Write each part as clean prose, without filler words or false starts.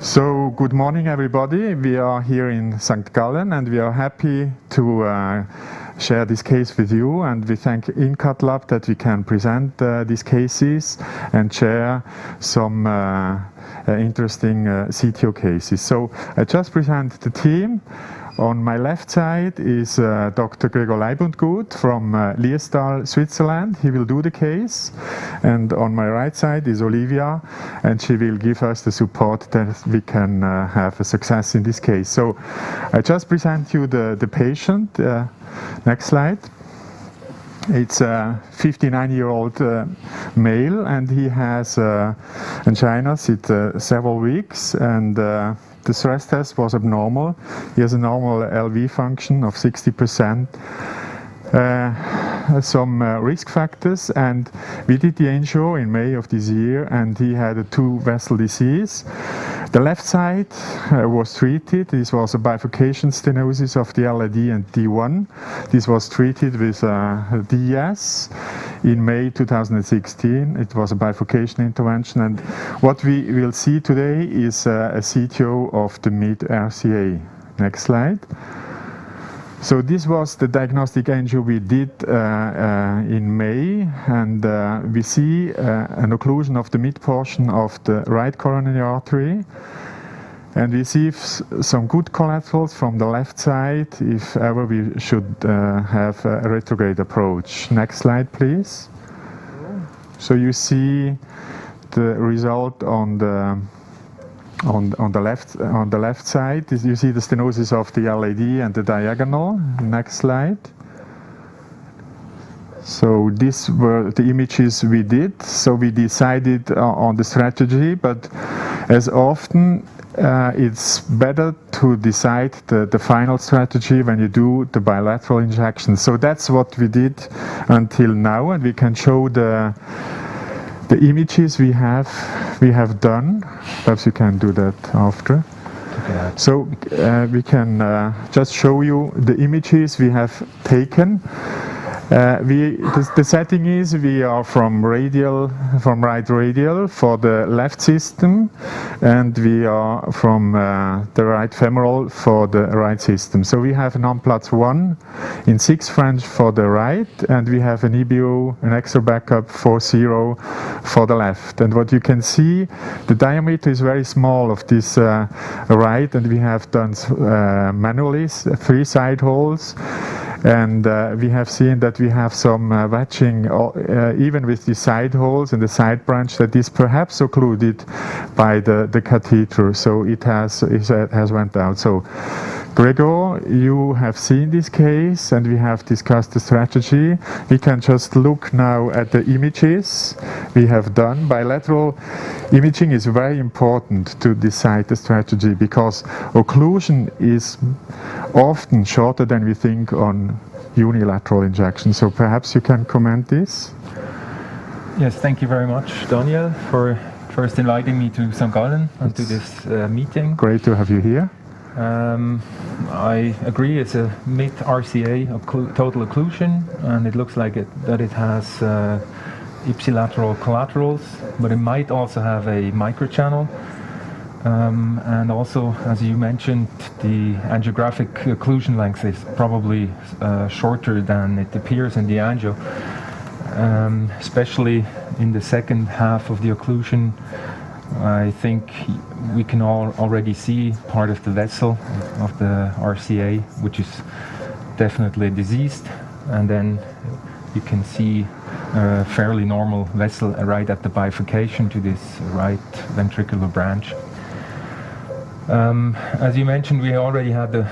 So, good morning everybody. We are here in St. Gallen and we are happy to share this case with you, and we thank M-CATH Lab that we can present these cases and share some interesting CTO cases. So I just present the team. On my left side is Dr. Leibundgut from Liestal, Switzerland. He will do the case. And on my right side is Olivia, and she will give us the support that we can have a success in this case. So I just present you the patient. Next slide. It's a 59-year-old male, and he has angina since several weeks, and the stress test was abnormal. He has a normal LV function of 60%. Some risk factors, and we did the angio in May of this year, and he had a 2-vessel disease. The left side was treated. This was a bifurcation stenosis of the LAD and D1. This was treated with DES in May 2016. It was a bifurcation intervention, and what we will see today is a CTO of the mid RCA. Next slide. So this was the diagnostic angio we did in May, and we see an occlusion of the mid portion of the right coronary artery, and we see some good collaterals from the left side if ever we should have a retrograde approach. Next slide, please. So you see the result on the left side. You see the stenosis of the LAD and the diagonal. Next slide. So these were the images we did. So we decided on the strategy, but as often it's better to decide the final strategy when you do the bilateral injection. So that's what we did until now, and we can show the images we have done. Perhaps you can do that after. Okay. So we can just show you the images we have taken. The setting is we are from right radial for the left system, and we are from the right femoral for the right system. So we have an on-Platz 1 in 6 French for the right, and we have an EBO, an extra backup 4-0 for the left. And what you can see, the diameter is very small of this right, and we have done manually 3 side holes. And we have seen that we have some wedging even with the side holes in the side branch that is perhaps occluded by the catheter, so it has went out. So Gregor, you have seen this case and we have discussed the strategy. We can just look now at the images we have done. Bilateral imaging is very important to decide the strategy because occlusion is often shorter than we think on unilateral injection. So perhaps you can comment this? Yes, thank you very much, Daniel, for first inviting me to St. Gallen and to this meeting. Great to have you here. I agree, it's a mid-RCA total occlusion, and it looks like that it has ipsilateral collaterals, but it might also have a microchannel. And also, as you mentioned, the angiographic occlusion length is probably shorter than it appears in the angio, especially in the second half of the occlusion. I think we can already see part of the vessel of the RCA, which is definitely diseased, and then you can see a fairly normal vessel right at the bifurcation to this right ventricular branch. As you mentioned, we already had the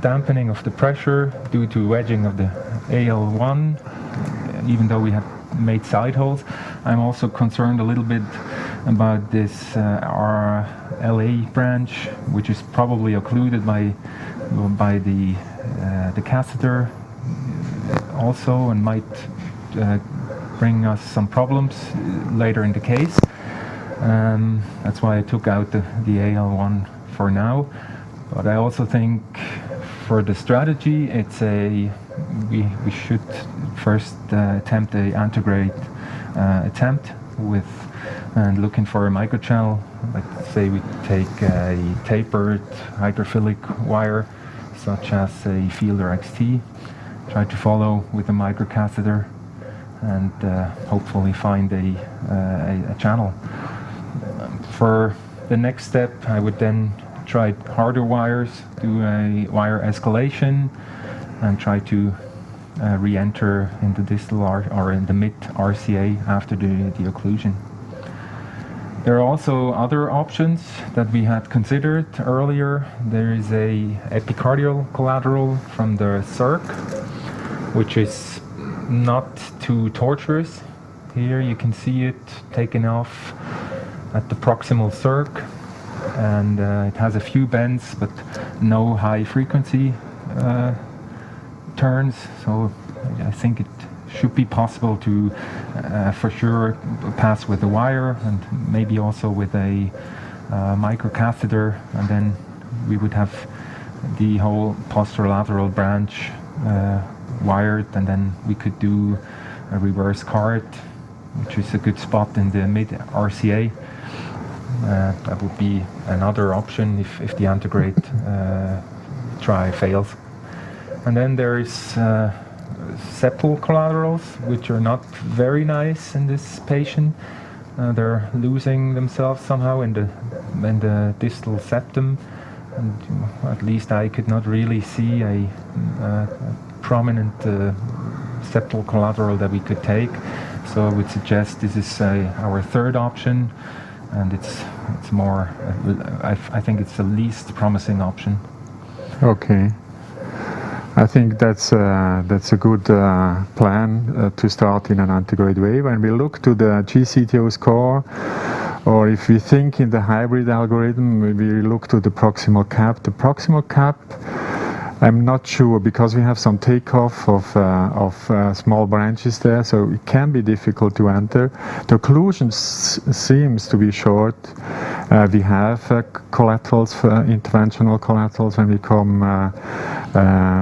dampening of the pressure due to wedging of the AL1, even though we have made side holes. I'm also concerned a little bit about this LA branch, which is probably occluded by the catheter also, and might bring us some problems later in the case. That's why I took out the AL1 for now. But I also think for the strategy, we should first attempt a antegrade attempt with and looking for a microchannel. Like say we take a tapered hydrophilic wire, such as a Fielder XT, try to follow with a microcatheter, and hopefully find a channel. For the next step, I would then try harder wires, do a wire escalation, and try to re-enter in the distal or in the mid RCA after the occlusion. There are also other options that we had considered earlier. There is a epicardial collateral from the circ, which is not too tortuous. Here you can see it taken off at the proximal circ, and it has a few bends but no high frequency turns, so I think it should be possible to for sure pass with a wire and maybe also with a microcatheter, and then we would have the whole posterolateral branch wired, and then we could do a reverse cart, which is a good spot in the mid RCA. That would be another option if the antegrade try fails. And then there is septal collaterals, which are not very nice in this patient. They're losing themselves somehow in the distal septum, and at least I could not really see a prominent septal collateral that we could take. So I would suggest this is our third option, and it's more. I think it's the least promising option. Okay. I think that's a good plan to start in an antegrade way. When we look to the GCTO score, or if we think in the hybrid algorithm, we look to the proximal cap. The proximal cap, I'm not sure, because we have some takeoff of small branches there, so it can be difficult to enter. The occlusion seems to be short. We have collaterals, interventional collaterals, when we come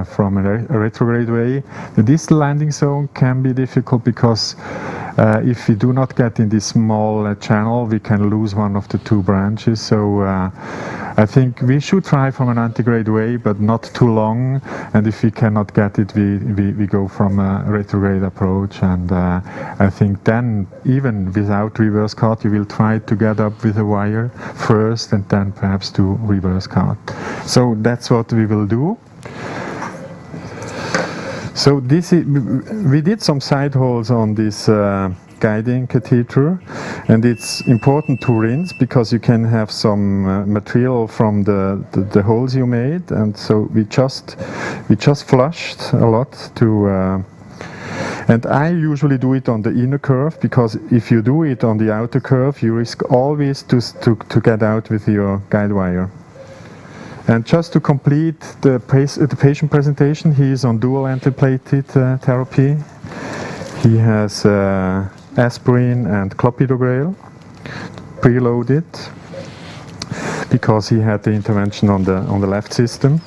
from a retrograde way. The distal landing zone can be difficult because if we do not get in this small channel, we can lose one of the two branches. So I think we should try from an antegrade way, but not too long. And if we cannot get it, we go from a retrograde approach. And I think then, even without reverse cart, you will try to get up with a wire first, and then perhaps do reverse cart. So that's what we will do. So this is, we did some side holes on this guiding catheter, and it's important to rinse because you can have some material from the holes you made, and so we just flushed a lot to. And I usually do it on the inner curve, because if you do it on the outer curve, you risk always to get out with your guide wire. And just to complete the patient presentation, he is on dual antiplatelet therapy. He has aspirin and clopidogrel preloaded because he had the intervention on the left system.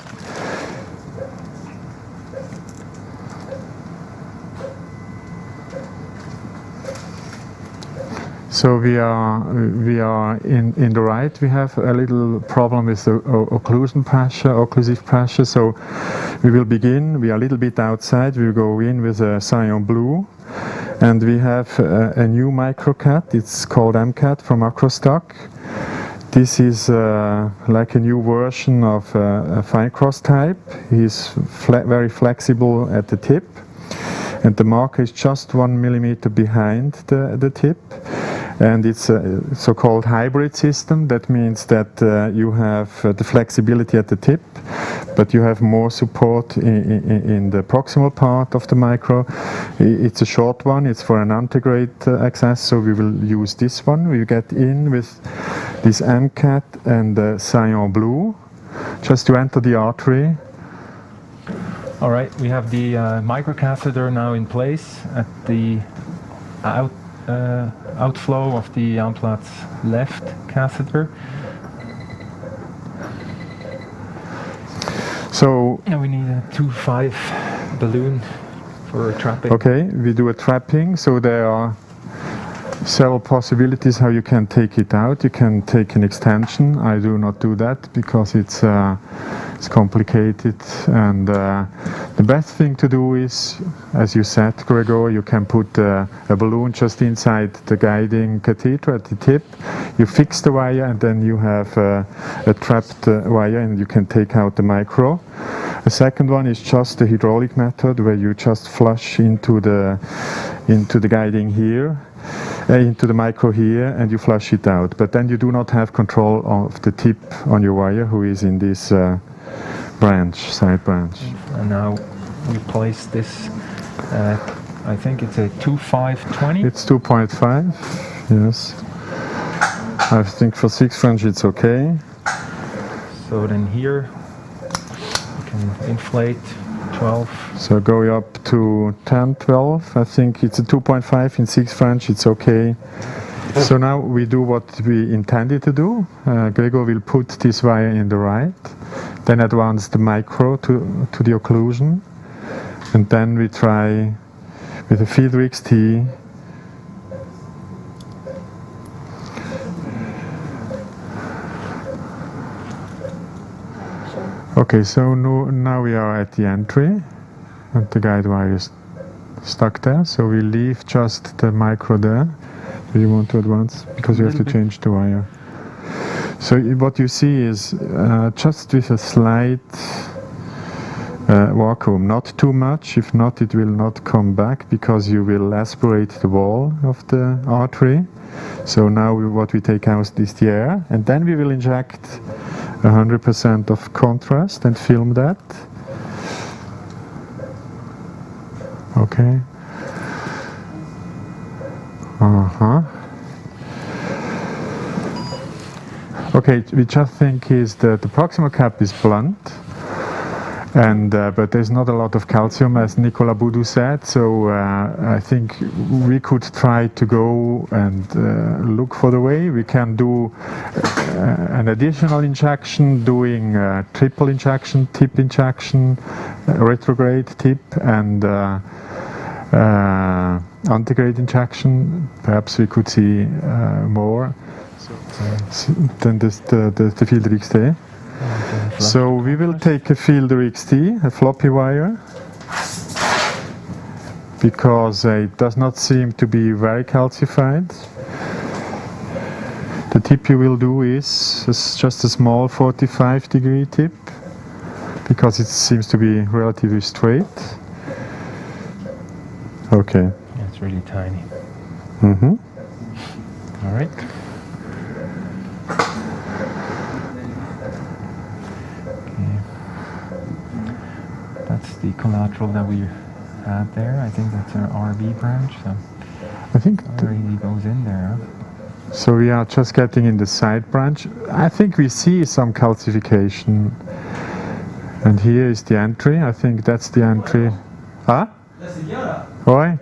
So we are in the right. We have a little problem with the occlusive pressure. So we will begin. We are a little bit outside. We will go in with a cyan blue, and we have a new microCAT. It's called M-CATH from Acrostak. This is like a new version of a fine cross type. He's very flexible at the tip, and the marker is just 1 millimeter behind the tip. And it's a so-called hybrid system. That means that you have the flexibility at the tip, but you have more support in the proximal part of the micro. It's a short one. It's for an antegrade access, so we will use this one. We get in with this M-CATH and the cyan blue, just to enter the artery. All right, we have the microcatheter now in place at the outflow of the M-CATH's left catheter. So now we need a 2.5 balloon for trapping. Okay, we do a trapping. So there are several possibilities how you can take it out. You can take an extension. I do not do that because it's complicated, and the best thing to do is, as you said, Gregor, you can put a balloon just inside the guiding catheter at the tip. You fix the wire, and then you have a trapped wire, and you can take out the micro. The second one is just the hydraulic method, where you just flush into the guiding here, into the micro here, and you flush it out. But then you do not have control of the tip on your wire, who is in this side branch. And now we place this, I think it's a 2.5/20? It's 2.5, yes. I think for 6 French it's okay. So then here you can inflate 12. So go up to 10, 12. I think it's a 2.5 in 6 French, it's okay. So now we do what we intended to do. Gregor will put this wire in the right, then advance the micro to the occlusion, and then we try with a Fielder XT. Okay, so now we are at the entry, and the guide wire is stuck there, so we leave just the micro there. Do you want to advance? Because you have to change the wire. So what you see is just with a slight vacuum, not too much. If not, it will not come back because you will aspirate the wall of the artery. So now what we take out is the air, and then we will inject 100% of contrast and film that. Okay. Okay, we just think is that the proximal cap is blunt, and but there's not a lot of calcium, as Nicolas Boudou said. So I think we could try to go and look for the way. We can do an additional injection, doing triple injection, tip injection, retrograde tip, and antegrade injection. Perhaps we could see more than the Fielder XT. So we will take a Fielder XT, a floppy wire, because it does not seem to be very calcified. The tip you will do is just a small 45-degree tip, because it seems to be relatively straight. Okay. It's really tiny. Mm-hmm. All right. That's the collateral that we had there. I think that's our RV branch. So I think it really goes in there. So we are just getting in the side branch. I think we see some calcification. And here is the entry. I think that's the entry. Ah? Ouais.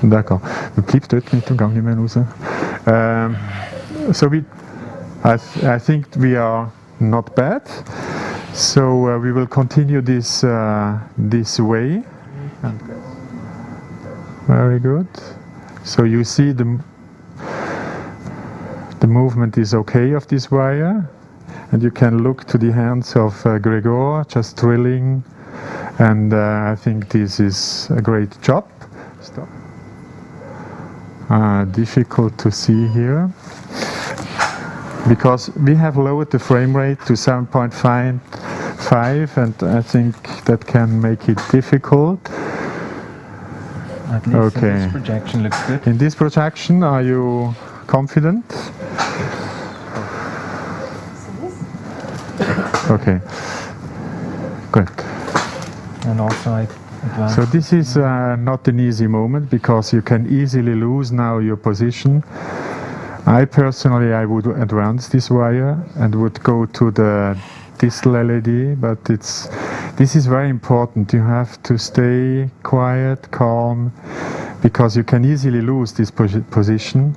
D'accord. Du bleibst dort mit dem Gang nicht mehr raus. So I think we are not bad. So we will continue this way. Very good. So you see the movement is okay of this wire, and you can look to the hands of Gregor just drilling, and I think this is a great job. Stop. Difficult to see here because we have lowered the frame rate to 7.5, and I think that can make it difficult. At least in this projection looks good. In this projection, are you confident? Okay, good. And also so this is not an easy moment because you can easily lose now your position. I personally would advance this wire and would go to the distal LED, but this is very important. You have to stay quiet, calm, because you can easily lose this position.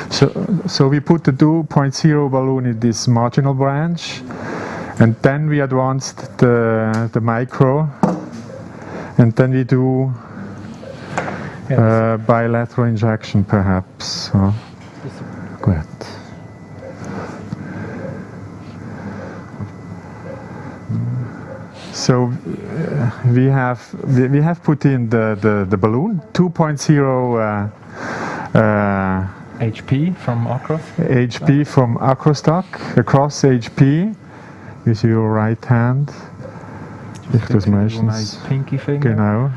So we put the 2.0 balloon in this marginal branch, And then we advanced the micro, and then we do bilateral injection perhaps. Good. So we have put in the balloon 2.0 HP from Acrostak, across HP with your right hand. My pinky finger. Genau.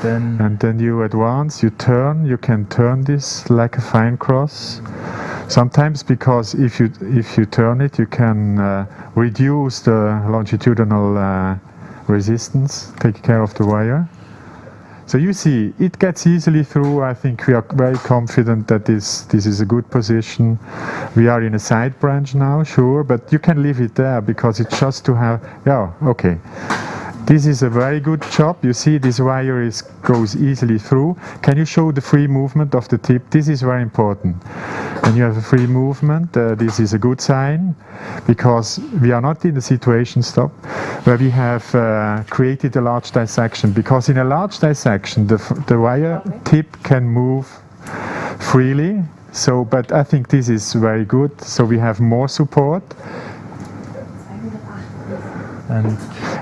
And then you advance, you turn, you can turn this like a fine cross. Sometimes, because if you turn it, you can reduce the longitudinal resistance, take care of the wire. So you see, it gets easily through. I think we are very confident that this is a good position. We are in a side branch now, sure, but you can leave it there because it's just to have, yeah, okay. This is a very good job. You see this wire goes easily through. Can you show the free movement of the tip? This is very important. When you have a free movement, this is a good sign, because we are not in the situation, where we have created a large dissection. Because in a large dissection, the wire tip can move freely. So, but I think this is very good. So we have more support.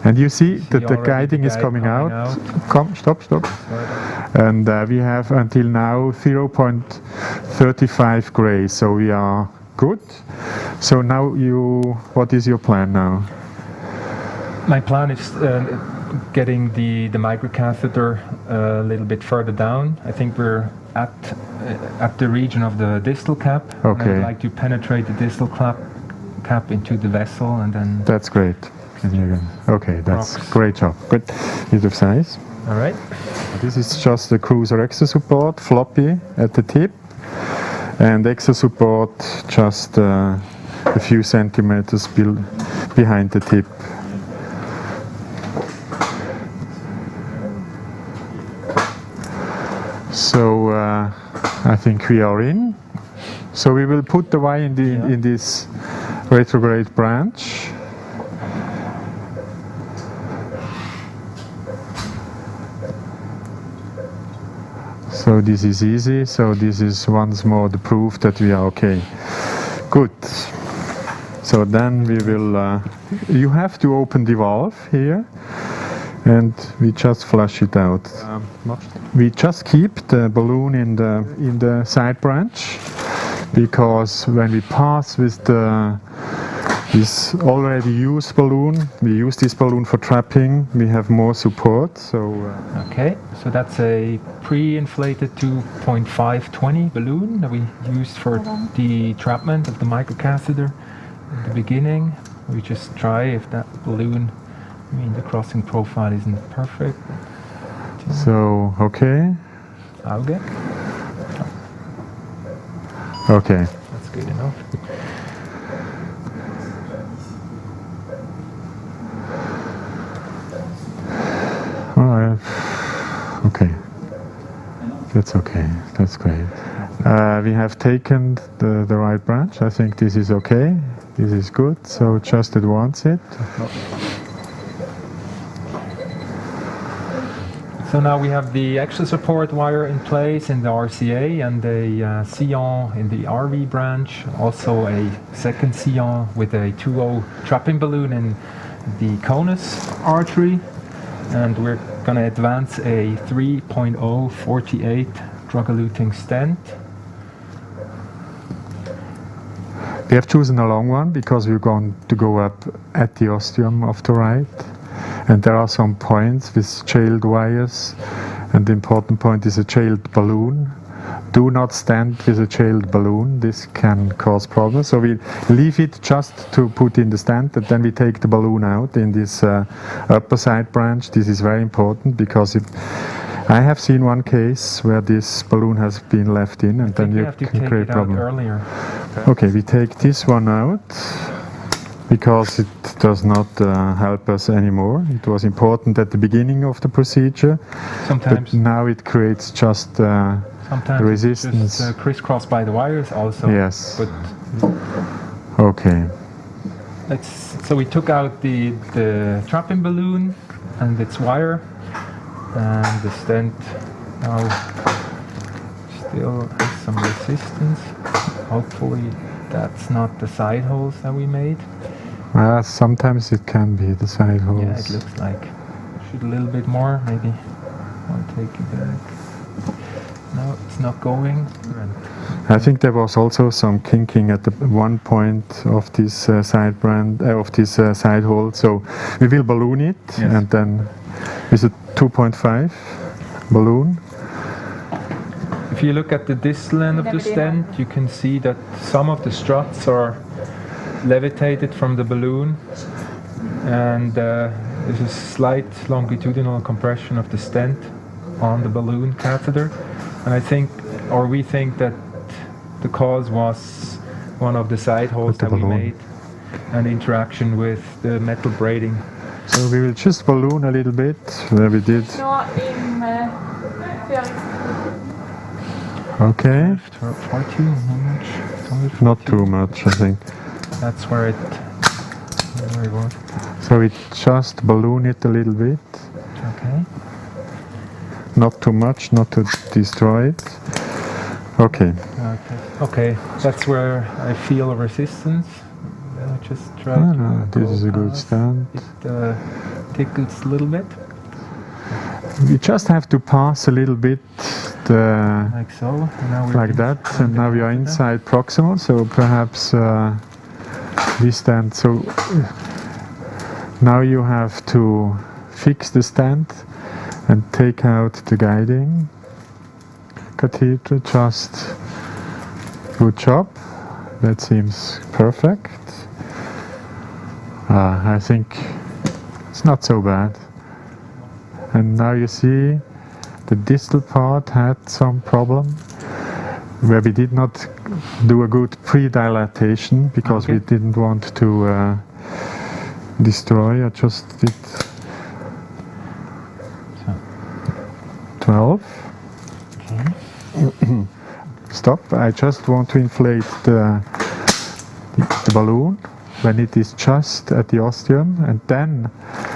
And you see that the guiding is coming out. Come, stop. And we have until now 0.35 gray, so we are good. So now what is your plan now? My plan is getting the microcatheter a little bit further down. I think we're at the region of the distal cap. Okay. And I'd like to penetrate the distal cap into the vessel, and then. That's great. Okay, that's great job. Good. Bit of size. All right. This is just the cruiser extra support, floppy at the tip, and extra support just a few centimeters behind the tip. So I think we are in. So we will put the wire in this retrograde branch. So this is easy, so this is once more the proof that we are okay. Good. So then we will, you have to open the valve here, and we just flush it out. We just keep the balloon in the side branch, because when we pass with this already used balloon, we use this balloon for trapping, we have more support. So okay, so that's a pre-inflated 2.520 balloon that we used for the trapment of the microcatheter in the beginning. We just try if that balloon, the crossing profile isn't perfect. So, okay. Auge. Okay. That's good enough. Okay, that's okay, that's great. We have taken the right branch. I think this is okay, this is good, so just advance it. So now we have the extra support wire in place in the RCA, and a sillon in the RV branch, also a second sillon with a 2.0 trapping balloon in the conus artery. And we're going to advance a 3.0 48 drug-eluting stent. We have chosen a long one because we're going to go up at the ostium of the right. And there are some points with jailed wires. And the important point is a jailed balloon. Do not stand with a jailed balloon. This can cause problems. So we leave it just to put in the stent, and then we take the balloon out in this upper side branch. This is very important, because I have seen one case where this balloon has been left in, and then you can create a problem. Earlier. Okay, we take this one out because it does not help us anymore. It was important at the beginning of the procedure, sometimes, but now it creates just sometimes resistance. Just crisscross by the wires also. Yes. But okay. so we took out the trapping balloon and its wire, and the stent now still has some resistance. Hopefully that's not the side holes that we made. Sometimes it can be the side holes. Yeah, it looks like. Shoot a little bit more, maybe. I'll take it back. No, it's not going. I think there was also some kinking at the one point of this side hole. So we will balloon it, yes. And then with a 2.5 balloon. If you look at the distal end of the stent, you can see that some of the struts are levitated from the balloon, and there's a slight longitudinal compression of the stent on the balloon catheter. And we think that the cause was one of the side holes that we made and interaction with the metal braiding. So we will just balloon a little bit where we did. Okay. Far too much. Not too much, I think. That's where it was. So we just balloon it a little bit. Okay. Not too much, not to destroy it. Okay. Okay. That's where I feel resistance. I just try to. This is a good stand. It tickles a little bit. We just have to pass a little bit like so. Like that, and now we are inside proximal, so perhaps we stand. So now you have to fix the stent and take out the guiding catheter. Just good job. That seems perfect. I think it's not so bad. And now you see the distal part had some problem where we did not do a good pre-dilatation because we didn't want to destroy. I just did 12. Okay. Stop. I just want to inflate the balloon when it is just at the ostium, and then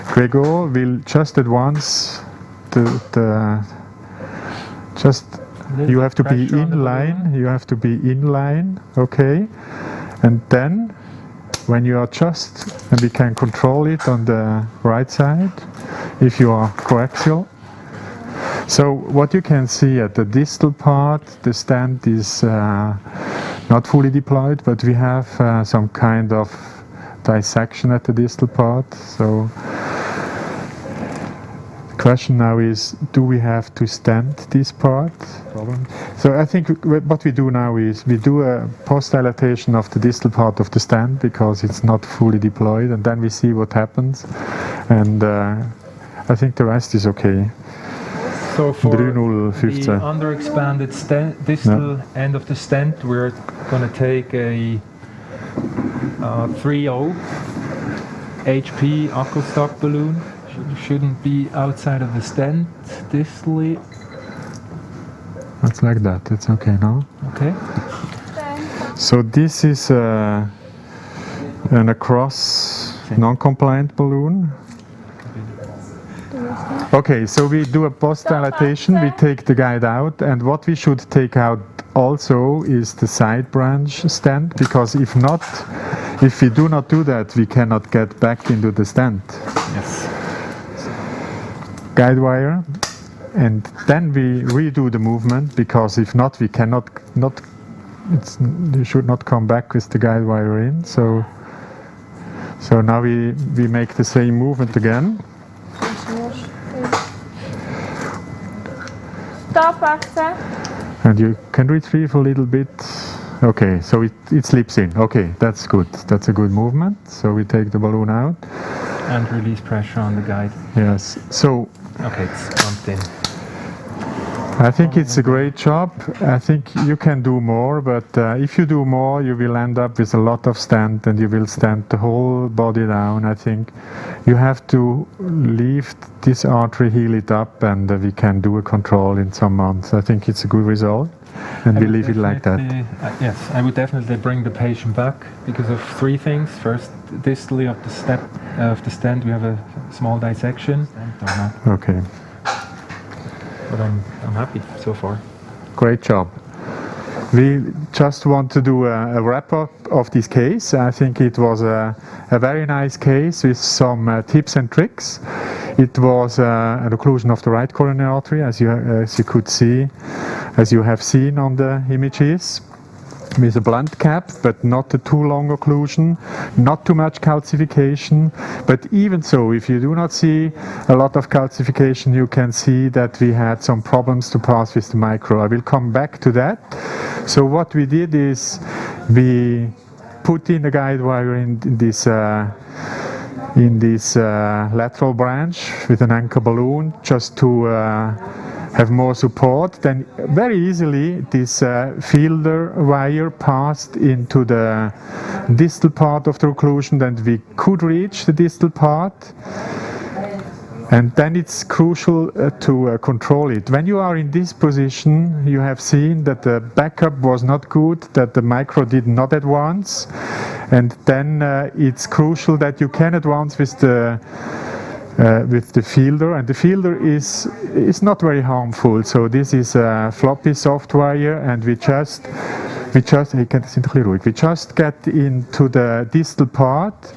Gregor will just advance you have to be in line. You have to be in line, okay? And then, when you are and we can control it on the right side, if you are coaxial. So what you can see at the distal part, the stent is not fully deployed, but we have some kind of dissection at the distal part. So question now is, do we have to stent this part? So I think what we do now is we do a post-dilatation of the distal part of the stent because it's not fully deployed, and then we see what happens, and I think the rest is okay. So for the underexpanded distal end of the stent, we're going to take a 3.0 HP Acrostak balloon. Shouldn't be outside of the stent distally. That's like that. It's okay now. Okay. So this is an across non-compliant balloon. Okay, so we do a post-dilatation. We take the guide out, and what we should take out also is the side branch stent, because if we do not do that, we cannot get back into the stent. Yes. Guide wire, and then we redo the movement, because if not, we cannot you should not come back with the guide wire in. So now we make the same movement again. And you can retrieve a little bit. Okay, so it slips in. Okay, that's good. That's a good movement. So we take the balloon out. And release pressure on the guide. Yes. So. Okay, it's pumped in. I think it's a great job. I think you can do more, but if you do more, you will end up with a lot of stent and you will stent the whole body down. I think you have to leave this artery, heal it up, and we can do a control in some months. I think it's a good result, and we leave it like that. Yes, I would definitely bring the patient back because of three things. First, distally of the stent, we have a small dissection. Okay. But I'm happy so far. Great job. We just want to do a wrap-up of this case. I think it was a very nice case with some tips and tricks. It was an occlusion of the right coronary artery, as you could see, as you have seen on the images, with a blunt cap, but not a too long occlusion, not too much calcification. But even so, if you do not see a lot of calcification, you can see that we had some problems to pass with the micro. I will come back to that. So what we did is we put in a guide wire in this lateral branch with an anchor balloon just to have more support. Then very easily this fielder wire passed into the distal part of the occlusion, and we could reach the distal part. And then it's crucial to control it. When you are in this position, you have seen that the backup was not good, that the micro did not advance, and then it's crucial that you can advance with the fielder, and the fielder is not very harmful. So this is a floppy soft wire, and we just get into the distal part,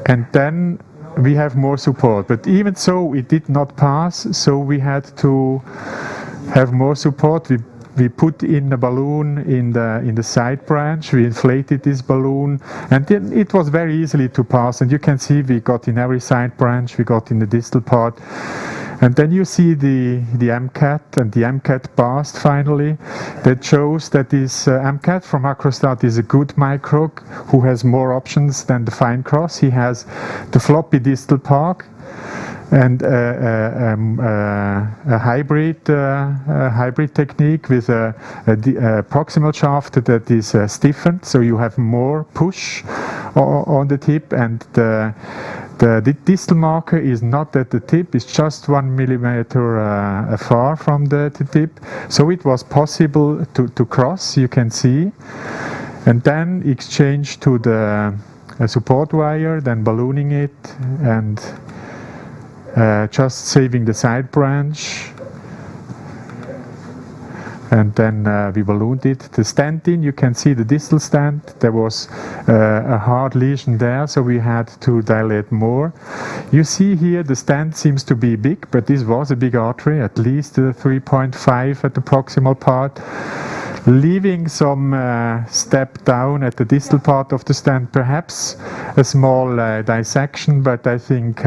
and then we have more support. But even so, it did not pass, so we had to have more support. We put in a balloon in the side branch. We inflated this balloon, and then it was very easily to pass. And you can see we got in every side branch, we got in the distal part. And then you see the M-CATH, and the M-CATH passed finally. That shows that this M-CATH from Acrostak is a good micro who has more options than the fine cross. He has the floppy distal part and a hybrid technique with a proximal shaft that is stiffened, so you have more push on the tip, and the distal marker is not at the tip, it's just 1 millimeter far from the tip, so it was possible to cross, you can see, and then exchange to the support wire, then ballooning it, and just saving the side branch, and then we ballooned it. The stent in, you can see the distal stent, there was a hard lesion there, so we had to dilate more. You see here the stent seems to be big, but this was a big artery, at least 3.5 at the proximal part, leaving some step down at the distal part of the stent, perhaps a small dissection, but I think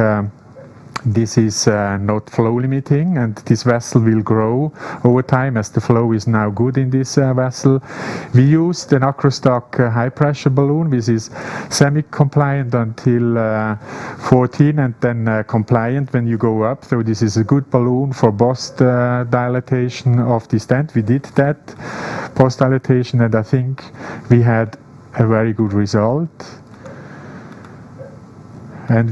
this is not flow limiting, and this vessel will grow over time as the flow is now good in this vessel. We used an Acrostak high pressure balloon, which is semi-compliant until 14 and then compliant when you go up. So this is a good balloon for post dilatation of the stent. We did that post dilatation, and I think we had a very good result. And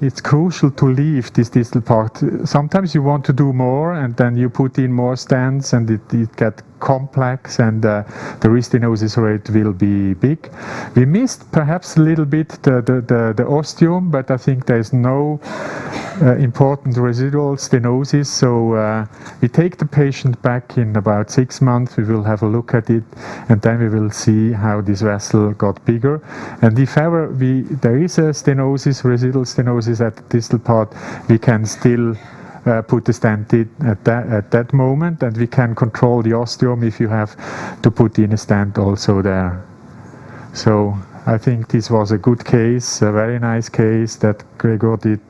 it's crucial to leave this distal part. Sometimes you want to do more, and then you put in more stents, and it gets complex, and the restenosis rate will be big. We missed perhaps a little bit the osteum, but I think there is no important residual stenosis. So we take the patient back in about 6 months. We will have a look at it, and then we will see how this vessel got bigger. And if ever there is a stenosis, residual stenosis at the distal part, we can still put the stent in at that moment, and we can control the osteum if you have to put in a stent also there. So I think this was a good case, a very nice case that Gregor did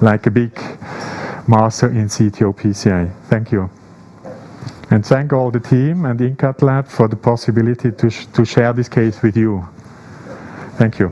like a big master in CTO PCI. Thank you. And thank all the team and M-CATH lab for the possibility to share this case with you. Thank you.